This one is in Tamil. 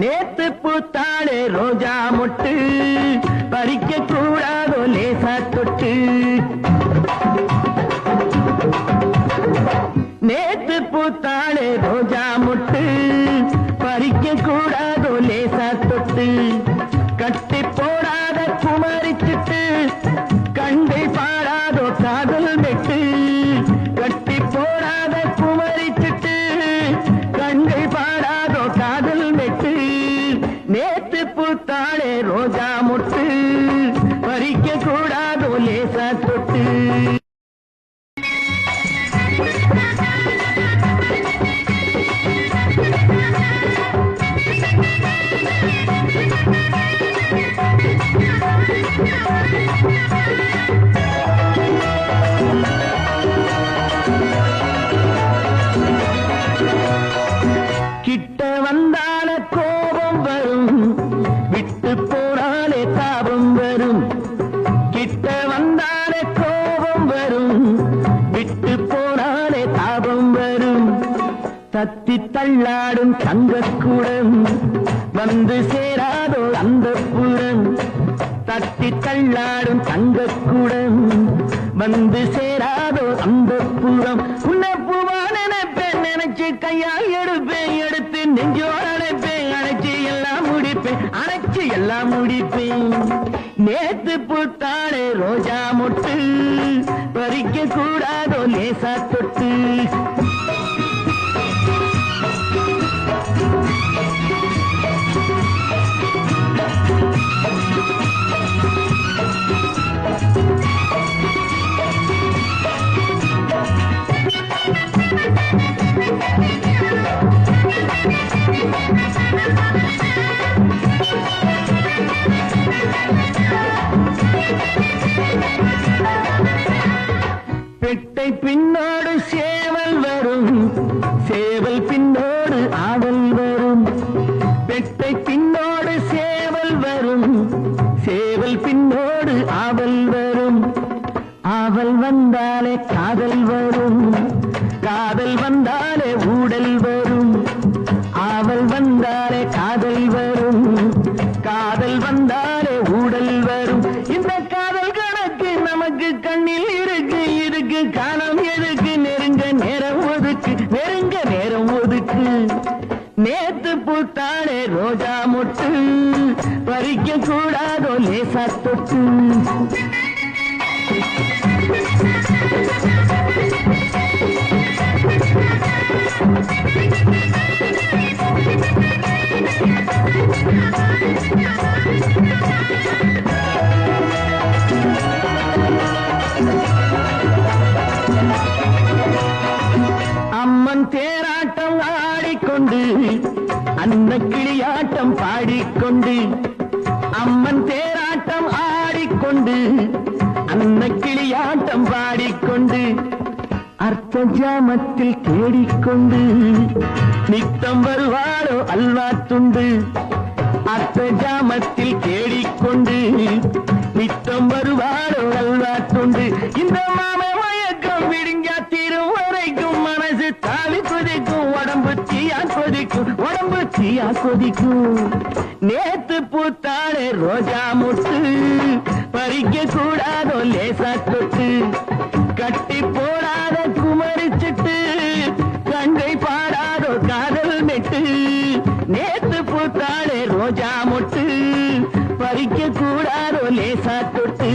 நேத்து பூத்தாளே ரோஜா மொட்டு பறிக்க கூடாதோ லேசா தொட்டு நேத்து பூத்தாளே ரோஜா மொட்டு பறிக்க கூடாதோ லேசா தொட்டு கட்டி போடாத குமரிச்சிட்டு கண்டை பாடாதோ காதல் மெட்டு கட்டி போடாத குமரிச்சிட்டு கண்டை பாடாதோ காதல் மெட்டு நேத்து பூத்தாளே ரோஜா மொட்டு பறிக்க கூடாதோ லேசா தொட்டு கிட்ட வந்தால கோபம் வரும் விட்டு போனாலே தாபம் வரும் கிட்ட வந்தால கோபம் வரும் விட்டு போனாலே தாபம் வரும் தத்தி தள்ளாடும் தங்கக்கூடம் வந்து சேராதோ அந்த புறம் தத்தி தள்ளாடும் தங்கக்கூடம் வந்து சேராதோ அந்த புறம் உன்னப்புவா நினைப்பேன் நினைச்சு கையால் எடுப்பேன் எடுத்து நெஞ்சோடு அணைப்பேன் அணைச்சு எல்லாம் முடிப்பேன் அணைச்சு எல்லாம் முடிப்பேன் நேத்து பூத்தாளே ரோஜா மொட்டு பறிக்க கூடாதோ லேசா தொட்டு பெட்டை பின்னோடு சேவல் வரும் சேவல் பின்னோடு ஆவல் வரும் பெட்டை பின்னோடு சேவல் வரும் சேவல் பின்னோடு ஆவல் வரும் ஆவல் வந்தாலே காதல் வரும் காதல் வந்தாலே ஊடல் வரும் ஆவல் வந்தாலே காதல் வரும் காதல் வந்தாலே ஊடல் வரும் இந்த காதல் கணக்கு நமக்கு கண்ணில் இருக்கு இருக்கு காலம் எதுக்கு நெருங்க நேரம் ஒதுக்கு நெருங்க நேரம் ஒதுக்கு நேத்து பூத்தாளே ரோஜா மொட்டு பறிக்க கூடாதோ லேசா தொட்டு அம்மன் தேராட்டம் ஆடிக்கொண்டு அந்த கிளியாட்டம் பாடிக்கொண்டு அம்மன் தேராட்டம் ஆடிக்கொண்டு அந்த கிளியாட்டம் பாடிக்கொண்டு அர்த்த ஜாமத்தில் தேடிக்கொண்டு நித்தம் வருவாளோ அல்வா துண்டு அர்த்த ஜாமத்தில் தேடிக்கொண்டு நித்தம் வருவாளோ அல்வா துண்டு இந்த மாம மயக்கம் விடுங்கா தீரும் வரைக்கும் மனசு தாவி கொதிக்கும் உடம்பு தீயா கொதிக்கும் உடம்பு தீயா கொதிக்கும் நேத்து பூத்தாளே ரோஜா மொட்டு பறிக்க கூடாதோ லேசா தொட்டு கட்டி போடாத குமரிச்சிட்டு கங்கை பாடாதோ காதல் மெட்டு நேத்து பூத்தாளே ரோஜா மொட்டு பறிக்க கூடாதோ லேசா தொட்டு